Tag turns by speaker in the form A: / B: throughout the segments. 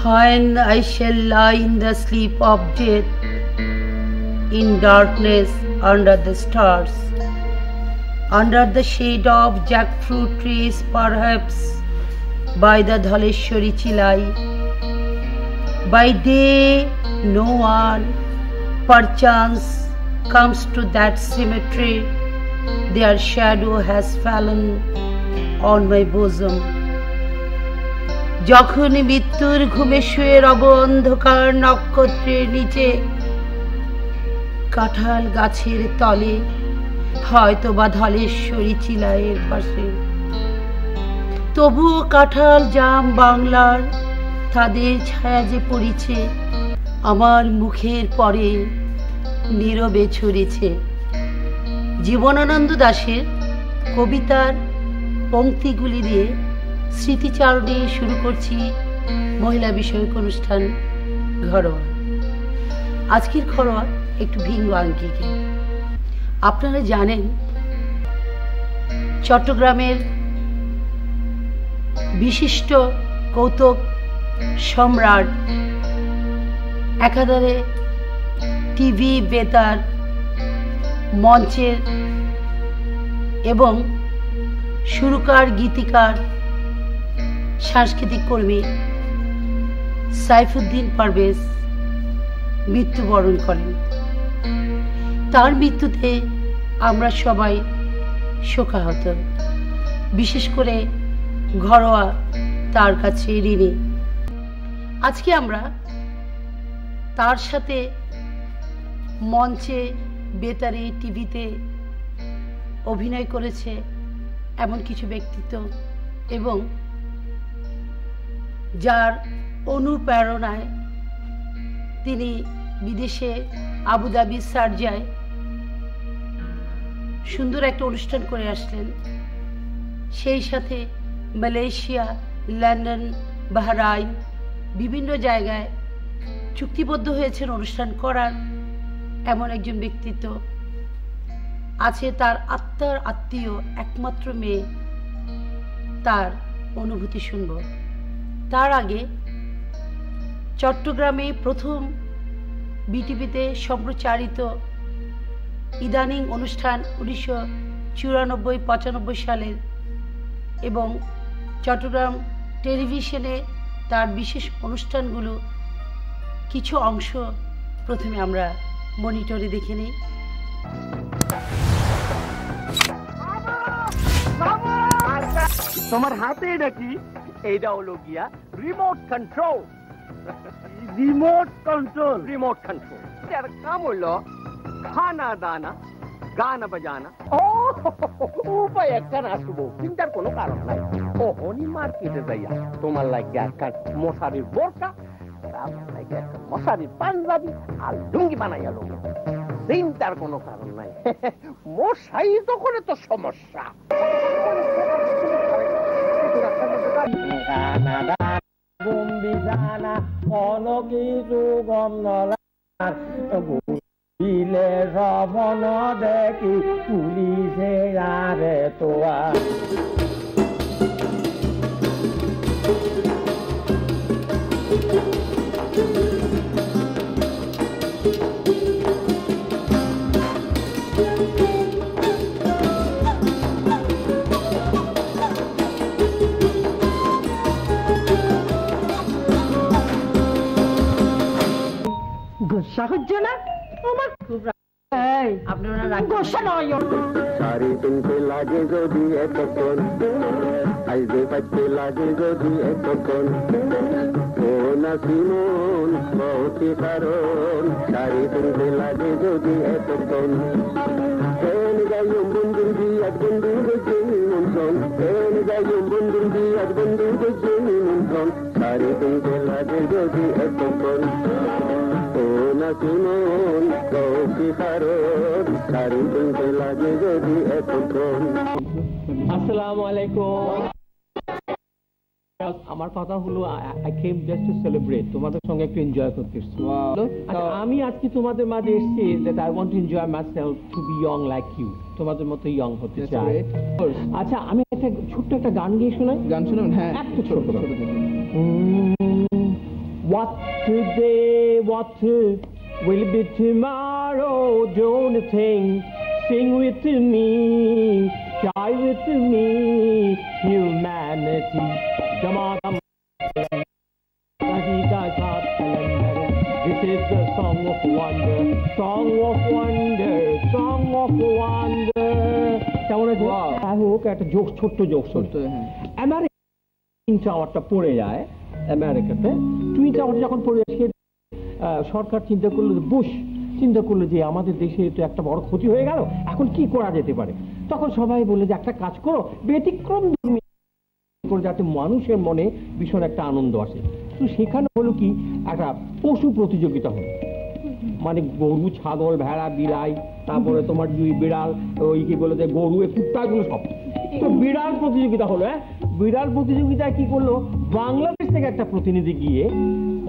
A: When I shall lie in the sleep of death, in darkness under the stars, under the shade of jackfruit trees, perhaps by the Dhaleshwari Chilai. By day no one perchance comes to that cemetery, their shadow has fallen on my bosom. যখন মৃত্যুর ঘুমে শুয়ে রব অন্ধকার নক্ষত্রের নিচে, কাঁঠাল গাছের তলে, হয়তো বা ধলেশ্বরী চিলাইয়ের পাশে, তবুও কাঁঠাল জাম বাংলার তাদের ছায়া যে পড়িছে আমার মুখের পরে নীরবে ছড়িছে। জীবনানন্দ দাশের কবিতার পংক্তিগুলি দিয়ে স্মৃতিচারণে শুরু করছি মহিলা বিষয়ক অনুষ্ঠান ঘরোয়া। আজকের ঘরোয়া একটু ভিন্ন আঙ্গিকে। আপনারা জানেন চট্টগ্রামের বিশিষ্ট কৌতুক সম্রাট, একাধারে টিভি বেতার মঞ্চের এবং সুরকার গীতিকার সাংস্কৃতিক কর্মী সাইফুদ্দিন পারভেজ মৃত্যুবরণ করেন। তার মৃত্যুতে আমরা সবাই শোকাহত, বিশেষ করে ঘরোয়া তার কাছে ঋণী। আজকে আমরা তার সাথে মঞ্চে বেতারে টিভিতে অভিনয় করেছে এমন কিছু ব্যক্তিত্ব এবং যার অনুপ্রেরণায় তিনি বিদেশে আবুধাবি শারজায় সুন্দর একটা অনুষ্ঠান করে আসলেন। সেই সাথে মালয়েশিয়া, লন্ডন, বাহরাইন বিভিন্ন জায়গায় চুক্তিবদ্ধ হয়েছেন অনুষ্ঠান করার। এমন একজন ব্যক্তিত্ব আছে, তার আত্মার আত্মীয় একমাত্র মেয়ে, তার অনুভূতি শুনব। তার আগে চট্টগ্রামে প্রথম বিটিভিতে সম্প্রচারিত ইদানিং অনুষ্ঠান 1994-95 সালের এবং চট্টগ্রাম টেলিভিশনে তার বিশেষ অনুষ্ঠানগুলো কিছু অংশ প্রথমে আমরা মনিটরে দেখে নিই।
B: তোমার হাতে এটা কি? এইটা হলো গিয়া remote control. Remote control, remote control. এর কাম হলো খানা দানা, গানা বাজানা। ও উপায় একটা আসবো, চিন্তার কোনো কারণ নাই। ওহনি মার্কেটে যাইয়া তোমার লাগে একটা মশারির বোরকা, আমার লাগে একটা মশারির পাঞ্জাবি আর লুঙ্গি বানাইয়া লোক, চিন্তার কোনো কারণ নাই। মশাই তো করে তো সমস্যা। দিলে শ্রবণ দেখি পুলিশে আরে তোয়া।
A: গোসা হচ্ছে না আমার খুব আপনারা গোসা নয়।
B: সারি তুমতে লাগে যদি এতক্ষণ, আইবে পাইতে লাগে যদি এতক্ষণ, ও না সিমন বহুতি কারণ, সারি তুমতে লাগে যদি এতক্ষণ। এন গাইম বন্ধুর বিয়াত বন্ধু দেখে নিমন্ত্রণ, এন গাইম বন্ধুর বিয়াত বন্ধু দেখে নিমন্ত্রণ, সারি তুমতে লাগে যদি এতক্ষণ, ও না সিমন বহুতি কারণ, সারি তুমতে লাগে যদি এতক্ষণ। আসসালামু আলাইকুম। আমার কথা হলো I came just to celebrate, তোমাদের সঙ্গে একটু এনজয় করতে এসেছি। আমি আজকে তোমাদের মাঝে এসেছি that I want to enjoy myself to be young like you, তোমাদের মতো ইয়ং হতে চাই। আচ্ছা আমি একটা ছোট্ট একটা গান গিয়ে শোনাই। গান শোনাবেন? হ্যাঁ, একটু ছোট।
C: What today, what will be tomorrow? Don't think, sing with me, try with me, humanity. This is the song of wonder, song of wonder, song of wonder. কেমন আছে? হোক একটা জোক, ছোট্ট জোক শুনতে। আমেরিকা টুইন টাওয়ারটা পড়ে যায় আমেরিকাতে। Twin tower যখন পড়ে যায় সরকার চিন্তা করলো, বুশ চিন্তা করলো যে আমাদের দেশে তো একটা বড় ক্ষতি হয়ে গেল, এখন কি করা যেতে পারে। তখন সবাই বললো যে একটা কাজ করো, ব্যতিক্রম করে যাতে মানুষের মনে ভীষণ একটা আনন্দ আসে। তো সেখানে হলো কি একটা পশু প্রতিযোগিতা হলো, মানে গরু, ছাগল, ভেড়া, বিলাই, তারপরে তোমার বিড়াল, ওই কি বলে যে গরু, কুত্তাগুলো সব। তো বিড়াল প্রতিযোগিতা হলো। বিড়াল প্রতিযোগিতায় কি করলো, বাংলাদেশ থেকে একটা প্রতিনিধি গিয়ে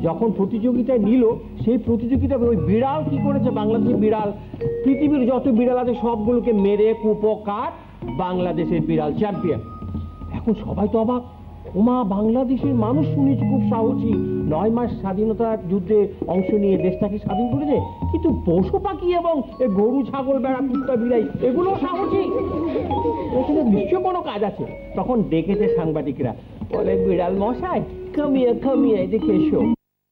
C: যখন প্রতিযোগিতায় নিল, সেই প্রতিযোগিতা ওই বিড়াল কি করেছে, বাংলাদেশের বিড়াল পৃথিবীর যত বিড়াল আছে সবগুলোকে মেরে কুপকার বাংলাদেশের বিড়াল চ্যাম্পিয়ন। এখন সবাই তো অবাক, ওমা বাংলাদেশের মানুষ শুনেছি খুব সাহসী, 9 মাস স্বাধীনতার যুদ্ধে অংশ নিয়ে দেশটাকে স্বাধীন করেছে, কিন্তু পশু পাখি এবং গরু, ছাগল, বেড়া, কুত্তা, বিড়াই এগুলো সাহসী, এখানে নিশ্চয় কোনো কাজ আছে। তখন ডেকেছে সাংবাদিকরা, বলে বিড়াল মশাই, কামিয়ে এদিকে এসো,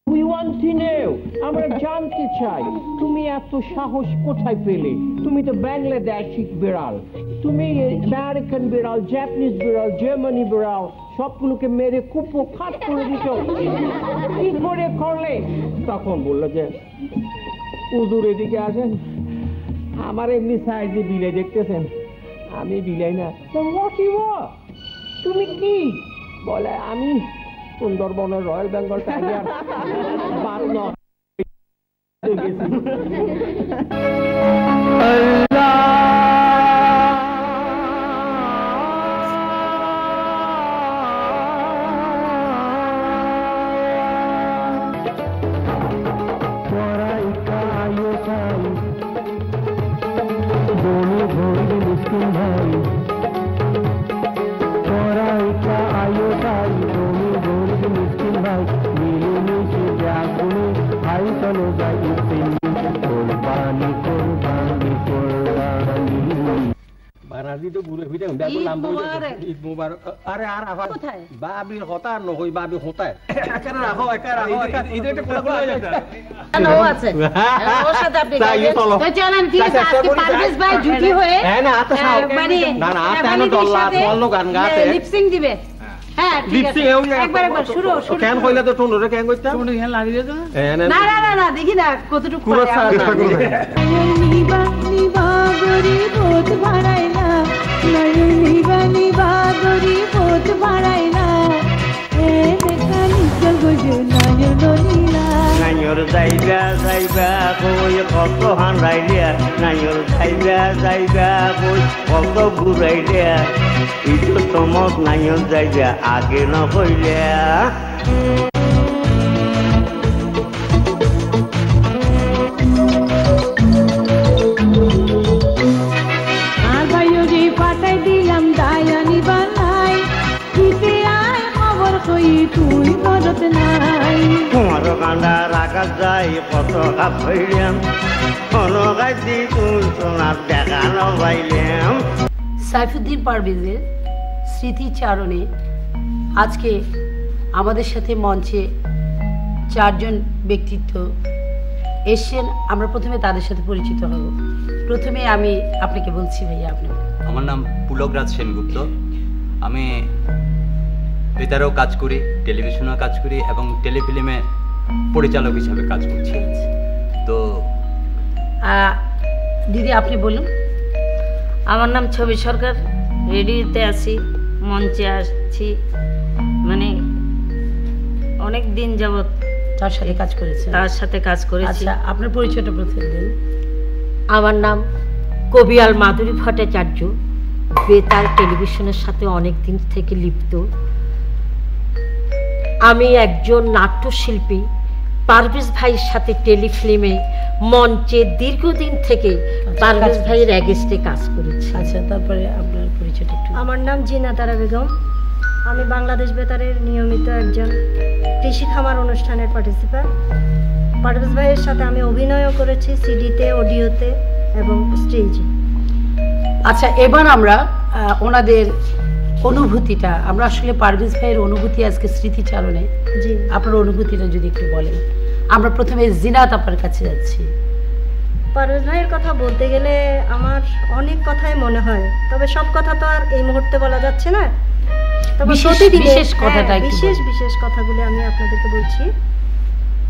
C: we want to know, আমরা জানতে চাই তুমি এত সাহস কোথায় পেলে? তুমি তো বাংলাদেশি বিড়াল, তুমি আমেরিকান বিড়াল, জাপানিজ বিড়াল, জার্মানি বিড়াল সবগুলোকে মেরে কুপখাত করে দিত, কি করে করলে? তখন বললো যে হুজুর এদিকে আসেন, আমার এমনি সাইজে বিলাই দেখতেছেন, আমি বিলাই না। তুমি কি? বলে আমি সুন্দরবনের রয়্যাল বেঙ্গল টাইগার
A: দেখি না কতটুকু
D: নাইর যাইবা কই কত হান্ডাইলিয়া, নাইর যাইবা কই কত ঘুরাইলিয়া, ইটো চমক নাইর যাইবা আগে নকইলিয়া।
E: আর ভাইরি পাঠাই দিলাম দায়ানি বানাই, দিতে আয় খবর কই তুই মদত নাই।
D: তোমার কান্দা রাখা যায় কত কাপ হইলাম, কোনো গাইছি তুই সোনার দেখানো পাইলাম।
A: সাইফুদ্দিন পারভেজের স্মৃতিচারণে আজকে আমাদের সাথে মঞ্চে 4 জন ব্যক্তিত্ব এসেছেন। আমরা প্রথমে তাদের সাথে পরিচিত হব। প্রথমে আমি আপনাকে বলছি ভাইয়া, আপনাকে।
F: আমার নাম পুলকরাজ সেনগুপ্ত। আমি বেতারেও কাজ করি, টেলিভিশনেও কাজ করি এবং টেলিফিল্মে পরিচালক হিসাবে কাজ করছি। তো
A: দিদি আপনি বলুন।
G: আমার নাম ছবি সরকার, রেডিওতে আছি, মঞ্চে আসছি, মানে অনেক দিন যাবৎ
A: তার সাথে কাজ করেছে।
G: আচ্ছা,
A: আপনার পরিচয়টা প্রথমে দিন।
H: আমার নাম কবিয়াল মাধুরী ভট্টাচার্য, বেতার টেলিভিশনের সাথে অনেক দিন থেকে লিপ্ত। আমি একজন নাট্যশিল্পী, পারভেজ ভাইয়ের সাথে টেলিফিল্মে মঞ্চে দীর্ঘদিন থেকে পারভেজ ভাইয়ের এগেস্টে কাজ করেছি।
A: আচ্ছা, তারপরে আপনার পরিচয়টা একটু।
G: আমার নাম জিনা তারা বেগম,
I: আমি বাংলাদেশ বেতারের নিয়মিত একজন কৃষি খামার অনুষ্ঠানের পার্টিসিপেন্ট। পারভেজ ভাইয়ের সাথে আমি অভিনয়ও করেছি সিডিতে, অডিওতে এবং স্টেজে।
A: আচ্ছা, এবার আমরা ওনাদের অনুভূতিটা, আমরা আসলে পারভেজ ভাইয়ের অনুভূতি আজকে স্মৃতিচারণে,
I: জি
A: আপনার অনুভূতিটা যদি একটু বলেন। আমরা প্রথমে জিনাত আপনার কাছে যাচ্ছি।
I: পারভেজ ভাইয়ের কথা বলতে গেলে আমার অনেক কথাই মনে হয়, তবে সব কথা তো আর এই মুহূর্তে বলা যাচ্ছে না। তবে বিশেষ কথাগুলো আমি আপনাদেরকে বলছি।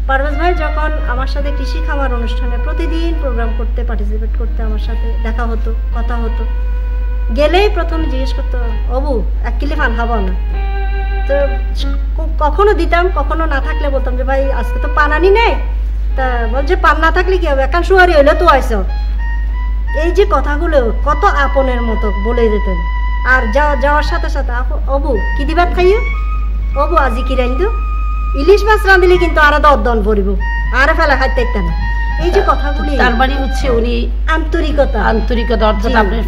I: পারভেজ ভাই যখন আমার সাথে কৃষি খামার অনুষ্ঠানে প্রতিদিন প্রোগ্রাম করতে, পার্টিসিপেট করতে আমার সাথে দেখা হতো, কথা হতো, গেলেই প্রথম জিজ্ঞেস করতো, অবু 1 কিলো পান খাবো না? তো কখনো দিতাম, কখনো না থাকলে বলতাম যে ভাই আজকে তো পান আনি নেই। তা বলছে পান না থাকলে কি হবে, একান সুয়ারি হইলে তো আইস। এই যে কথাগুলো কত আপনের মতো বলে দিতেন। আর যাওয়ার সাথে সাথে, অবু কি দিবাত খাইও, অবু আজি কি রান্ধু, ইলিশ মাছ রাঁধিলে কিন্তু আরো 10 দন পড়িব, আরে ফেলা খাইতে না। এই যে কথাগুলি,
A: তার মানে হচ্ছে উনি
I: আন্তরিকতা
A: অর্থাৎ আপনার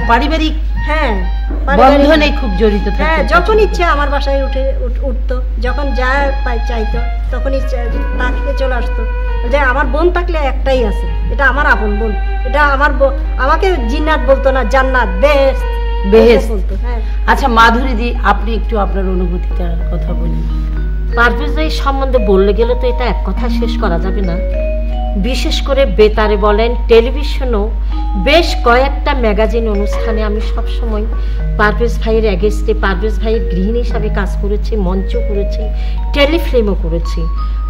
A: পারিবারিক
I: বন্ধনে
A: খুব জড়িত থাকে।
I: হ্যাঁ, যখন ইচ্ছে আমার বাসায় উঠতো, যখন যা চাইতো তখনই তাকে চলে আসতো। যে আমার বোন থাকলে একটাই আছে, এটা আমার আপন বোন, এটা আমার আমাকে জিন্নাত বলতো না, জান্নাত, বেহেশত বলতো। হ্যাঁ।
A: আচ্ছা মাধুরী দি, আপনি একটু আপনার অনুভূতিটার কথা বলুন।
H: পারভেজ ভাই সম্বন্ধে বললে গেলে তো এটা এক কথা শেষ করা যাবে না। বিশেষ করে বেতারে বলেন, টেলিভিশনও বেশ কয়েকটা ম্যাগাজিন অনুষ্ঠানে আমি সবসময় পারভেজ ভাইয়ের এগেস্টে, পারভেজ ভাইয়ের গৃহিণী হিসাবে কাজ করেছি, মঞ্চ করেছি, টেলিফিল্মও করেছি।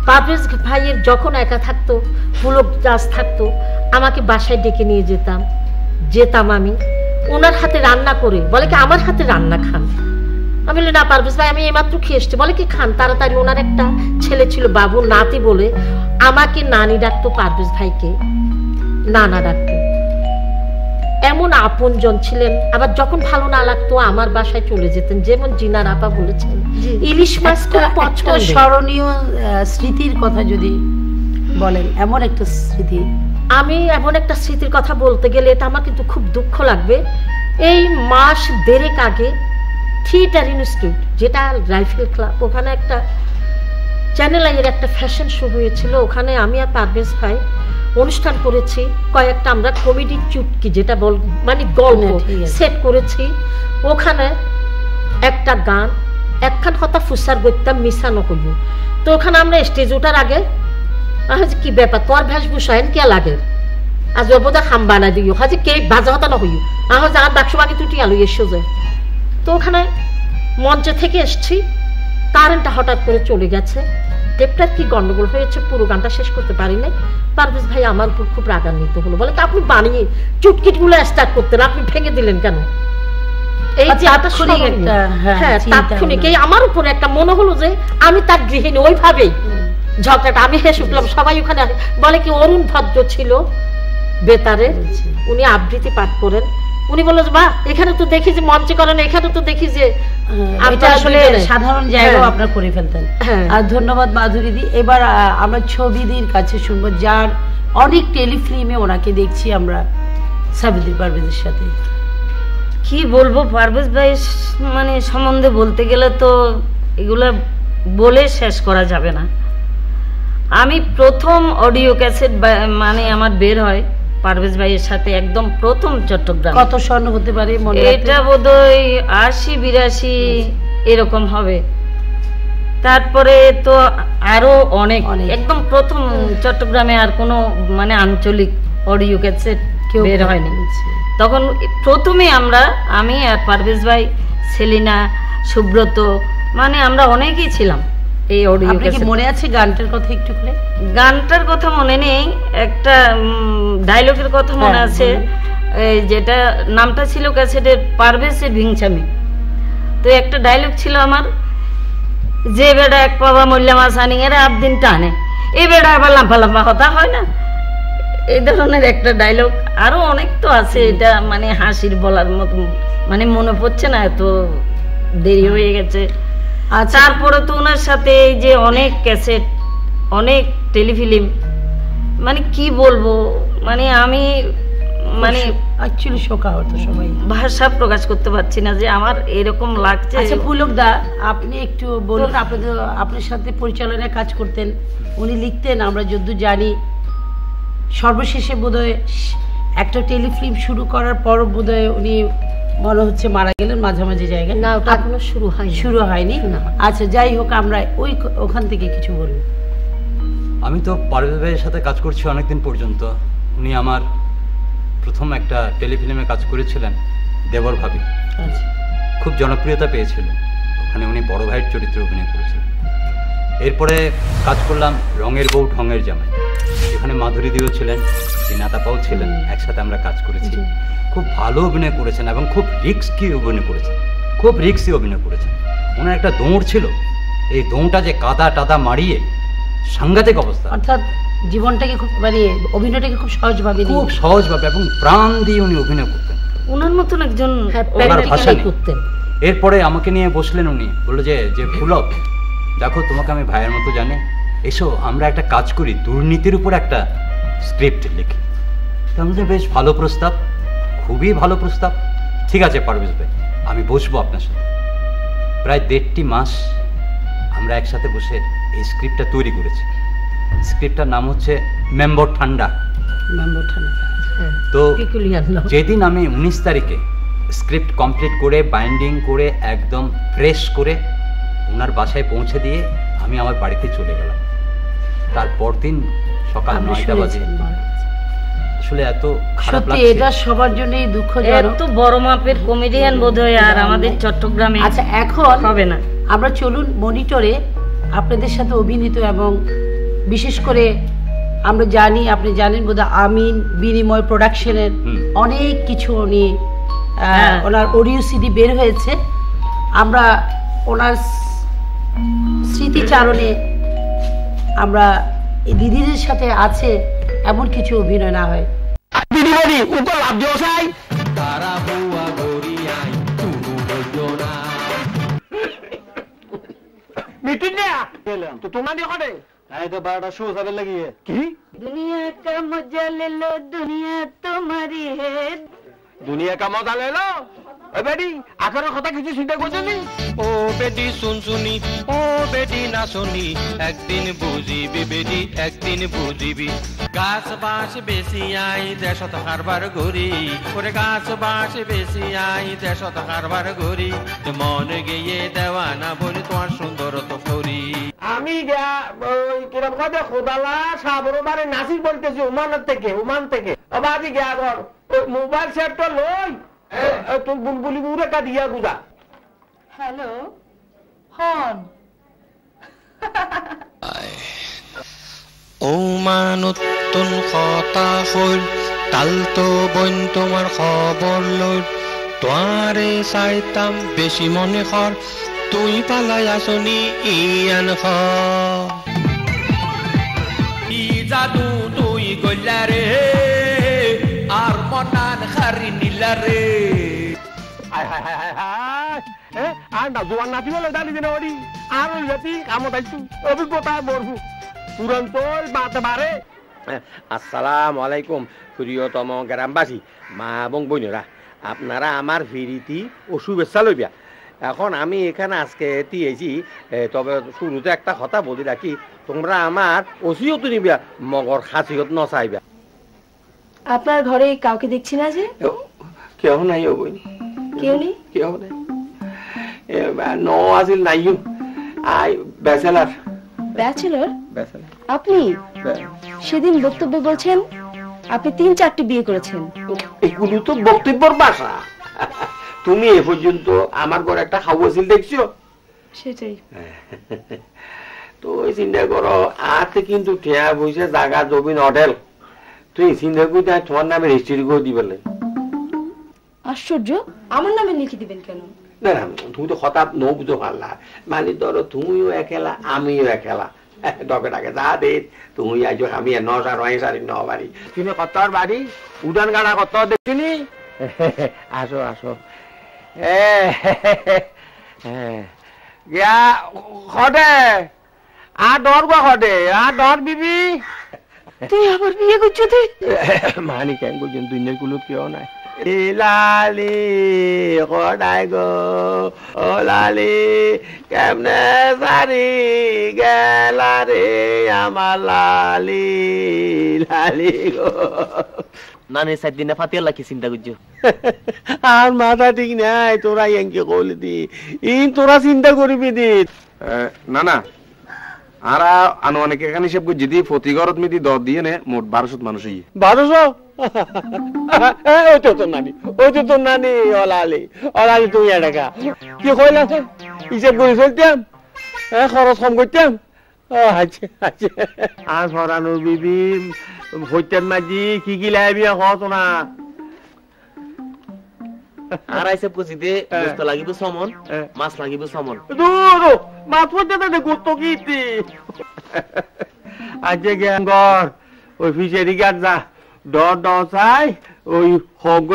H: পারভেজ ভাইয়ের যখন একা থাকতো, পুলক দাস থাকতো, আমাকে বাসায় ডেকে নিয়ে যেতাম আমি, ওনার হাতে রান্না করে, বলে কি আমার হাতে রান্না খান। আমি বলি না পারভেজ ভাই, আমি এইমাত্র খেয়ে এসছি। বলে কি খান তাড়াতাড়ি। ওনার একটা ছেলে ছিল বাবু, নাতি বলে আমাকে নানি ডাকতো, পারভেজ ভাইকে নানা ডাকতো। এমন আপনজন ছিলেন। আবার যখন ভালো না লাগতো আমার বাসায় চলে যেতেন, যেমন জিনার আপা বলেছেন ইলিশ মাছ
A: স্মরণীয় স্মৃতির কথা যদি বলেন, এমন একটা স্মৃতি।
H: আমি এমন একটা স্মৃতির কথা বলতে গেলে এটা আমার কিন্তু খুব দুঃখ লাগবে। এই মাস 1.5 আগে থিয়েটার ইনস্টিটিউট, যেটা রাইফেল ক্লাব, ওখানে একটা চ্যানেল আইয়ের একটা ফ্যাশন শো হয়েছিল। ওখানে আমি আর পারভেজ ভাই অনুষ্ঠান করেছি। কয়েকটা আমরা কমেডি চুটকি, যেটা মানে গল্প সেট করেছি। ওখানে একটা গান, একখান কথা ফুসার গইতাম মিশানো হইল। তো ওখানে আমরা স্টেজ ওঠার আগে কি ব্যাপার, তোর ভেষভূষা কে লাগে, আজ বোধা খাম বানা দিও, হাজি কে বাজা হতা না হইও, আহ যা বাক্স বাকি তুটি আলো এসো যায়। তো ওখানে মঞ্চে থেকে এসছি, কারেন্টটা হঠাৎ করে চলে গেছে। টেপটার কি গন্ডগোল হয়েছে, পুরো গানটা শেষ করতে পারি নাই। পারভেজ ভাই আমার উপর খুব রাগান্বিত হলো, বলে আপনি বানিয়ে চুটকিট গুলো স্টার্ট করতেন, আপনি ভেঙে দিলেন কেন? এই যে তাৎক্ষণিক আমার উপরে একটা মনে হলো যে আমি তার গৃহিণী, ওইভাবেই ঝগড়াটা। আমি হেসে উঠলাম, সবাই ওখানে বলে কি অরুণ ভদ্র ছিল বেতারের, উনি আবৃত্তি পাঠ করেন। উনি বলল যে মা এখানে তো দেখি যে মঞ্চে করেন, এখানে তো দেখি যে
A: আসলে সাধারণ জায়গাও আপনারা করে ফেলতেন। আর ধন্যবাদ মাধুরী দি। এবার আমরা ছবিদির কাছে শুনবো, যার অনেক টেলিফিল্মে ওনাকে দেখছি আমরা সাবিত্রী পারভেজের সাথে।
G: কি বলবো পারভেজ ভাই মানে সম্বন্ধে বলতে গেলে তো এগুলো বলে শেষ করা যাবে না। আমি প্রথম অডিও ক্যাসেট মানে আমার বের হয় পারভেজ ভাইয়ের সাথে, একদম প্রথম চট্টগ্রাম।
A: কত স্বর্ণ হতে পারে?
G: এটা বোধহয় 80-82 এরকম হবে। তারপরে তো আরো অনেক, একদম প্রথম চট্টগ্রামে আর কোনো মানে আঞ্চলিক অডিও ক্যাসেট বের হয়নি। তখন প্রথমে আমি আর পারভেজ ভাই, সেলিনা, সুব্রত, মানে আমরা অনেকেই ছিলাম এই অডিও ক্যাসেট।
A: মনে আছে গানটার কথা একটু করে?
G: গানটার কথা মনে নেই, একটা ডায়লগের কথা মনে আছে, যেটা নামটা ছিল ক্যাসেটের পারভেজের ভিংছামি। তো একটা ডায়লগ ছিল আমার, যে বেড়া এক পাবা মল্লা মাছ আনি এরা আবদিন টানে, এই বেড়া আবার লাম্পা লাম্পা কথা হয় না, এই ধরনের একটা ডায়লগ। আরো অনেক তো আছে, এটা মানে হাসির বলার মতো মানে মনে পড়ছে না, এত দেরি হয়ে গেছে। তারপরে তো ওনার সাথে এই যে অনেক ক্যাসেট, অনেক টেলিফিল্ম, মানে কি বলবো, মানে আমি মানে
A: অ্যাকচুয়ালি শোকাহত সবাই,
G: ভাষা প্রকাশ করতে পারছি না যে আমার এরকম লাগছে।
A: আচ্ছা পুলক দা, আপনি একটু বলুন, আপনার সাথে পরিচালনায় কাজ করতেন, উনি লিখতেন, আমরা যদ্দূর জানি সর্বশেষে বোধহয় একটা টেলিফিল্ম শুরু করার পর বোধহয় উনি মনে হচ্ছে মারা গেলেন মাঝামাঝি জায়গায়।
H: না, ওটা এখনো শুরু হয়নি।
A: আচ্ছা যাই হোক, আমরা ওখান থেকে কিছু বলবো।
F: আমি তো পারভেজ ভাইয়ের সাথে কাজ করছি অনেকদিন পর্যন্ত। উনি আমার প্রথম একটা টেলিফিল্মে কাজ করেছিলেন, দেবর ভাবি, খুব জনপ্রিয়তা পেয়েছিল। ওখানে উনি বড় ভাইয়ের চরিত্রে অভিনয় করেছিলেন। এরপরে কাজ করলাম রঙের বউ ঢঙের জামাই, এখানে মাধুরী দিও ছিলেন, জিনাতাপাও ছিলেন, একসাথে আমরা কাজ করেছি। খুব ভালো অভিনয় করেছেন এবং খুব রিস্কি অভিনয় করেছেন, ওনার একটা দৌড় ছিল, এই দৌড়টা যে কাদা টাদা মারিয়ে সাংঘাতিক অবস্থা,
A: অর্থাৎ জীবনটাকে খুব মানে অভিনয়টাকে খুব সহজভাবে
F: এবং প্রাণ দিয়ে উনি অভিনয় করতেন,
G: ওনার মতন একজন
F: করতেন। এরপরে আমাকে নিয়ে বসলেন, উনি বললো যে পুলক দেখো, তোমাকে আমি ভাইয়ের মতো জানি, এসো আমরা একটা কাজ করি, দুর্নীতির উপর একটা স্ক্রিপ্ট লিখি। তাহলে বেশ ভালো প্রস্তাব, খুবই ভালো প্রস্তাব, ঠিক আছে পারভেজ ভাই আমি বসবো আপনার সাথে। প্রায় 1.5 মাস আমরা একসাথে বসে এই স্ক্রিপ্টটা তৈরি করেছি। স্ক্রিপ্টটার নাম হচ্ছে মেম্বর ঠান্ডা। তো যেদিন আমি 19 তারিখে স্ক্রিপ্ট কমপ্লিট করে বাইন্ডিং করে একদম ফ্রেশ করে ওনার বাসায় পৌঁছে দিয়ে আমি আমার বাড়িতে চলে গেলাম। তারপর দিন সকাল 9টা বাজে। আসলে এত খারাপ লাগছে,
A: এটা সবার জন্যই দুঃখজনক।
G: এত বড় মাপের কমেডিয়ান বোধহয় আর আমাদের চট্টগ্রামে।
A: আচ্ছা এখন
G: হবে না,
A: আমরা চলুন মনিটরে আপনাদের সাথে অভিনীত এবং বিশেষ করে আমরা জানি, আপনি জানেন বোধহয় আমিন বিনিময় প্রোডাকশনের অনেক কিছু উনি ওনার অডিও সিডি বের হয়েছে। আমরা ওনার স্মৃতিচারণে আমরা এই দিদিদের সাথে আছে এমন কিছু অভিনয় না হয়।
G: दुनिया का मजा ले लो, दुनिया तुम्हारी है।
C: दुनिया का मजा ले लो। बेटी आखिर কথা কিছু চিন্তা করছনি? ও বেটি শুনছুনি, ও বেটি না শুনি, একদিন বুঝিবি বেটি, একদিন বুঝিবি। গাছ বাঁশ বেশি আই দেশত কারবার ঘুরি, ওরে গাছ বাঁশ বেশি আই দেশত কারবার ঘুরি, মন গিয়ে দেওয়ানা বলি তোমার সুন্দর তো করি। আমি কিরম কথা খোদালা সাবর বারে নাসির বলতেছি ওমান থেকে বাদি গিয়া ঘর মোবাইল সেটটা লই তুই বুলবুলি মুরে কা দিয়া গুজা।
E: হ্যালো হন
C: ও মানুতুন কথা হইল কাল তো বইন তোমার খবর লই, তোয়ারে চাইতাম বেশি মনে কর, তুই পালাই আসনি ইয়ান ই জাদু তুই গইলা রে আর মনান খারি নিলা রে। আর না জোয়ান নাতি বলে জানি দিন ওরি আর ওই জাতি কামত আইছু অভিজ্ঞতা বরফু তুরন্ত বাতে বারে। আসসালামু আলাইকুম প্রিয়তম গ্রামবাসী, মা এবং বোনেরা, আপনারা আমার ফিরিতি ও শুভেচ্ছা লইবা। এখন আমি এখানে আজকে এসেছি, তবে শুরুতে একটা কথা বলি রাখি, তোমরা আমার ওসিয়ত নিবা, মগর খাসিয়ত নচাইবা।
I: আপনার ঘরে কাউকে দেখছি না যে?
C: কেউ নাই, কেউ নেই, কেউ নাই, ন আছিল নাইও, আই ব্যাচেলার।
I: ব্যাচেলার? আপনি সেদিন বক্তব্য বলছেন আপনি 3-4টি বিয়ে করেছেন।
C: এগুলো তো বক্তব্যের ভাষা। তুমি এ পর্যন্ত আমার ঘরে একটা হাউসিল দেখছো?
I: সেটাই
C: তো ওই চিন্তা করো, আর কিন্তু ঠেয়া বইছে জায়গা জমিন হোটেল, তুই চিন্তা করি তোমার নামে রেজিস্ট্রি করে দিবে।
I: আশ্চর্য, আমার নামে লিখে দিবেন কেন?
C: না না, তুমি তো হঠাৎ নো বুঝতে পারলা, মানে ধরো তুমিও একেলা আমিও একেলা, ডকে ডাকে যা দে তুমি আজ আমি নসার সারি নবারি তুমি কত বাড়ি উড়ান গাড়া কত দেখিনি। আসো আসো ঘটে আর ডর গা ঘটে আর ডর বিবি
I: তুই আবার বিয়ে করছো?
C: মানি কেন করছেন দুনিয়ার গুলো কেউ নাই,
B: লালি কড়াই গো ও লালি কেমনে সারি গেলা রে আমার লালি লালি গো
J: নানি 7 দিনে ফাতিয়াল্লা কি চিন্তা করছো
B: আর মাথা ঠিক নাই তোরা এনকে কইলি দি ইন তোরা চিন্তা করবি দি
K: না না আর আনুমানিক এখানে হিসাব করছি দি প্রতি ঘরত মিদি 10 দিয়ে নে মোট 1200 মানুষ হই
B: 1200 ওই তো তোর নানি অলালি তুই টাকা কি কইলা হিসাব করে চলতাম খরচ কম করতাম আচ্ছা আচ্ছা আর সরানোর বিবি হইতেন মাঝি কি কি লাইবি হত না
J: আর আইসে পুছিতে গোস্ত লাগিব সমন মাছ লাগিব সমন
B: দূর মাছ পড়তে না গোস্ত কিতি আজকে গ্যাঙ্গর ওই ফিশারি গাছ যা ডর চাই ওই হগ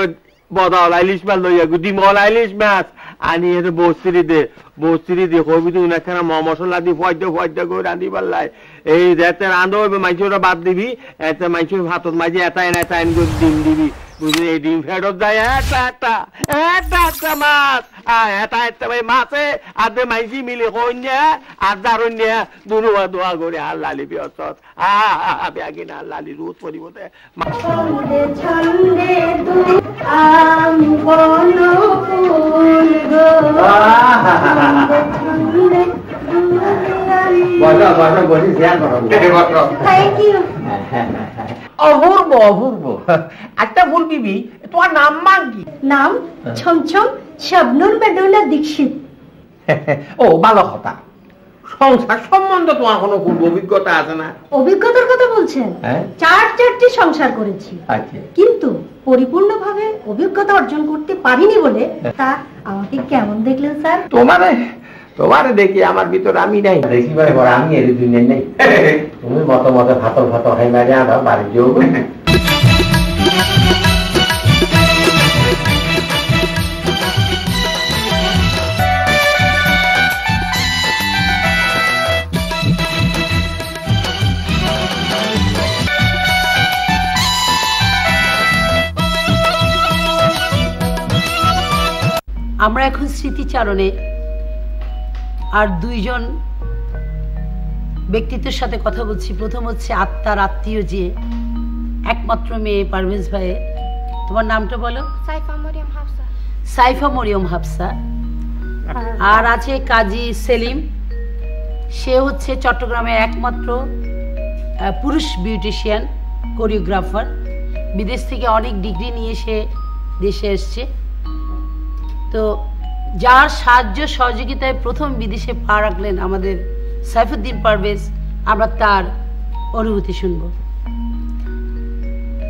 B: বদল আইলিশ মাছ লইয়া গুদি মল আইলিশ মাছ আনি এর বস্তিরি দে কবি তুই না কেন মশলা দি ফয়দা করে রাঁধি পারলাই এই রাতে রাঁধো মাইসুরা বাদ দিবি এতে মাইসুর ভাতত মাঝে এটা করে ডিম দিবি বুঝলি এই ডিম ফেরত যায় একটা মাছ এটা ভাই মাছে আধে মাইসি মিলি কন্যা আর দারুণ্যা দুনুয়া দোয়া করে আর লালি বিয়ত ব্যাগিনা আর লালি রোদ পরিব
L: অপূর্ব অপূর্ব একটা ভুল বিবি তোমার নাম মান কি
I: নাম ছমছম শাবনুর বেডুলা দীক্ষিত
L: ও ভালো কথা সংসার সম্বন্ধে তোমার কোনো পূর্ব অভিজ্ঞতা আছে না
I: অভিজ্ঞতার কথা বলছেন 4টি সংসার করেছি কিন্তু পরিপূর্ণভাবে অভিজ্ঞতা অর্জন করতে পারিনি বলে তা আমাকে কেমন দেখলেন স্যার
L: তোমারে দেখি আমার ভিতর আমি নাই দেখি ভাই বড় আমি এর দুনিয়া নেই তুমি মতো ভাত খাই না যা বাড়ি যাও
A: আমরা এখন স্মৃতিচারণে আর 2 জন ব্যক্তিত্বের সাথে কথা বলছি। প্রথম হচ্ছে আত্মার আত্মীয় যে একমাত্র মেয়ে পারভেজ ভাই, তোমার নামটা বলো। সাইফা মরিয়ম হাফসা। আর আছে কাজী সেলিম, সে হচ্ছে চট্টগ্রামের একমাত্র পুরুষ বিউটিশিয়ান কোরিওগ্রাফার, বিদেশ থেকে অনেক ডিগ্রি নিয়ে সে দেশে এসছে। তো যার সাহায্য সহযোগিতায় প্রথম বিদেশে পা রাখলেন আমাদের সাইফুদ্দিন পারভেজ, আমরা তার অনুভূতি শুনব।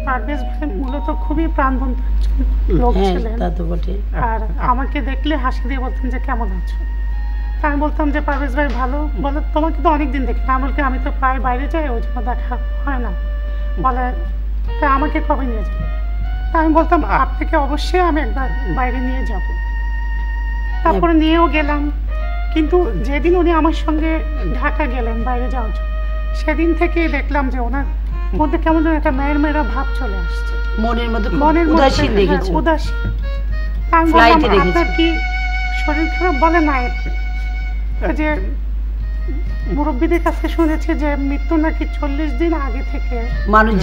M: পারভেজ ভাই মূলত খুবই প্রাণবন্ত লোক ছিলেন,
A: তা তো বটে।
M: আর আমাকে দেখলে হাসি দিয়ে বলতেন যে কেমন আছো। আমি বলতাম যে পারভেজ ভাই ভালো। বলে তোমাকে তো অনেকদিন দেখি না। বলতে আমি তো প্রায় বাইরে যাই, ওই জন্য দেখা হয় না। বলে তা আমাকে কবে নিয়ে যাবে? আমি বলতাম আপনাকে অবশ্যই আমি একবার বাইরে নিয়ে যাব। তারপরে নিয়েও গেলাম, কিন্তু যেদিন উনি আমার সঙ্গে ঢাকা গেলেন বাইরে যাওয়ার জন্য, সেদিন থেকে দেখলাম যে ওনার মধ্যে কেমন যেন একটা মেয়েরা ভাব চলে আসছে,
A: মনের মধ্যে উদাসীন দেখেছি।
M: উদাসীন। আপনার কি শরীর খারাপ? বলে না, যে মুরব্বীদের কাছে শুনেছি যে মৃত্যু নাকি 40 দিন আগে থেকে
A: মানুষ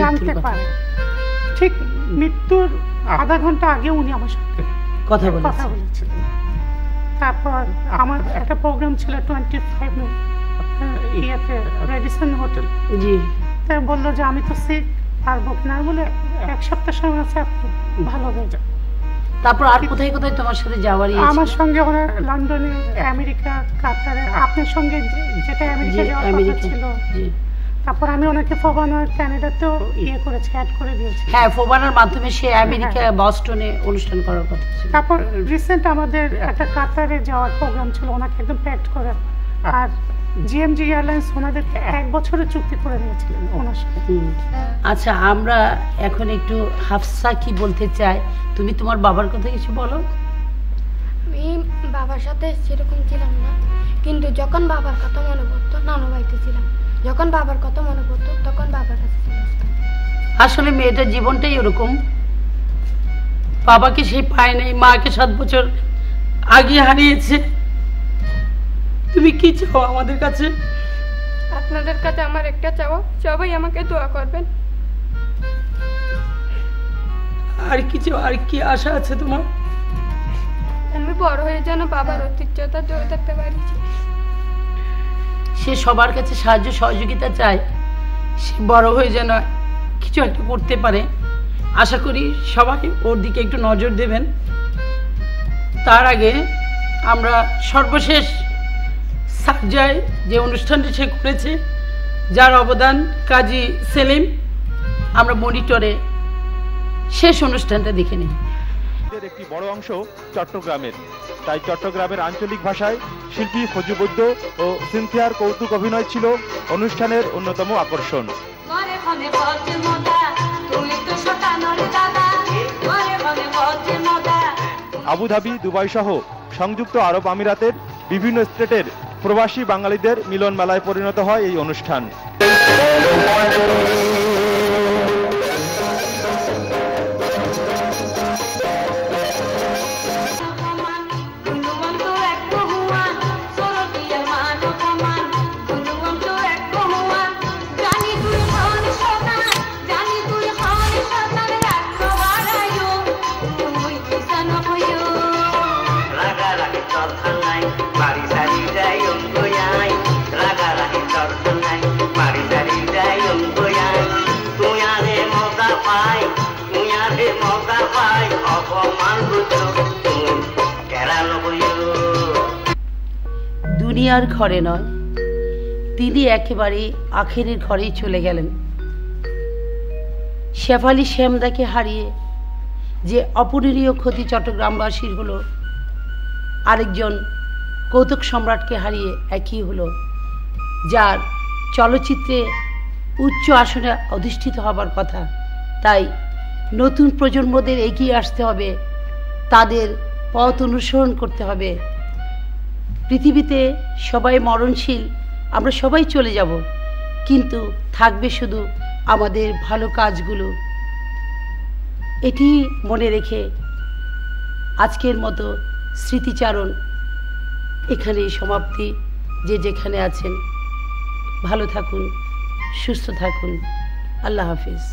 A: জানতে পারে,
M: ঠিক মৃত্যুর আধা ঘন্টা আগে উনি আমার সঙ্গে কথা বলেছিলেন। তারপর আমার একটা প্রোগ্রাম ছিল 25 ইয়েতে রেডিসন হোটেল, তাই বললো যে আমি তো সিক, পারবো না। বলে 1 সপ্তাহ সময় আছে, আপনি ভালো হয়ে যান।
A: তারপর আর কোথায় কোথায় তোমার সাথে যাওয়ার? আমার
M: সঙ্গে ওরা লন্ডনে, আমেরিকা, কাতারে, আপনার সঙ্গে যেটা আমেরিকা যাওয়ার কথা ছিল। তারপর আমি ওনাকে ফোবানার ক্যানাডাতেও করেছি, অ্যাড করে দিয়েছি।
A: হ্যাঁ, ফোবানার মাধ্যমে সে আমেরিকা বস্টনে অনুষ্ঠান করার কথা ছিল।
M: তারপর রিসেন্ট আমাদের একটা কাতারে যাওয়ার প্রোগ্রাম ছিল, ওনাকে একদম প্যাকড করে। আর জিএমজি এয়ারলাইন্স ওনাদেরকে 1 বছরের চুক্তি করে নিয়েছিলেন ওনার সাথে।
A: আচ্ছা, আমরা এখন একটু হাফসা কি বলতে চাই, তুমি তোমার বাবার কথা কিছু বলো।
N: আমি বাবার সাথে সেরকম ছিলাম না, কিন্তু যখন বাবার কথা মনে পড়তো নানু বাড়িতে ছিলাম, যখন বাবার কথা মনে পড়তো তখন বাবার কাছে ছিলাম।
A: আসলে মেয়েটার জীবনটাই ওরকম, বাবাকে সে পায় নাই, মাকে 7 বছর আগে হারিয়েছে। তুমি কি চাও আমাদের কাছে?
N: আপনাদের কাছে আমার একটা চাওয়া, সবাই আমাকে দোয়া করবেন।
A: আর কি চাও? আর কি আশা আছে তোমার?
N: আমি বড় হয়ে যেন বাবার ঐতিহ্যতা ধরে থাকতে পারি।
A: সে সবার কাছে সাহায্য সহযোগিতা চায়, সে বড় হয়ে যেন কিছু একটা করতে পারে। আশা করি সবাই ওর দিকে একটু নজর দেবেন। তার আগে আমরা সর্বশেষ সার্জায় যে অনুষ্ঠানটি সে করেছে, যার অবদান কাজী সেলিম, আমরা মনিটরে শেষ অনুষ্ঠানটা দেখে নিই।
O: একটি বড় অংশ চট্টগ্রামের, তাই চট্টগ্রামের আঞ্চলিক ভাষায় শিল্পী ফজু বৈদ্য ও সিনথিয়ার কৌতুক অভিনয় ছিল অনুষ্ঠানের অন্যতম আকর্ষণ। আবুধাবি, দুবাই সহ সংযুক্ত আরব আমিরাতের বিভিন্ন স্টেটের প্রবাসী বাঙালিদের মিলন মেলায় পরিণত হয় এই অনুষ্ঠান।
A: দুনিয়ার ঘরে নয়, তিনি একেবারে আখেরের ঘরেই চলে গেলেন। শেফালি শ্যামদাকে হারিয়ে যে অপূরণীয় ক্ষতি চট্টগ্রামবাসীর হলো, আরেকজন কৌতুক সম্রাটকে হারিয়ে একই হলো, যার চলচ্চিত্রে উচ্চ আসনে অধিষ্ঠিত হবার কথা। তাই নতুন প্রজন্মদের এগিয়ে আসতে হবে, তাদের পথ অনুসরণ করতে হবে। পৃথিবীতে সবাই মরণশীল, আমরা সবাই চলে যাব, কিন্তু থাকবে শুধু আমাদের ভালো কাজগুলো। এটি মনে রেখে আজকের মতো স্মৃতিচারণ এখানেই সমাপ্তি। যে যেখানে আছেন ভালো থাকুন, সুস্থ থাকুন। আল্লাহ হাফিজ।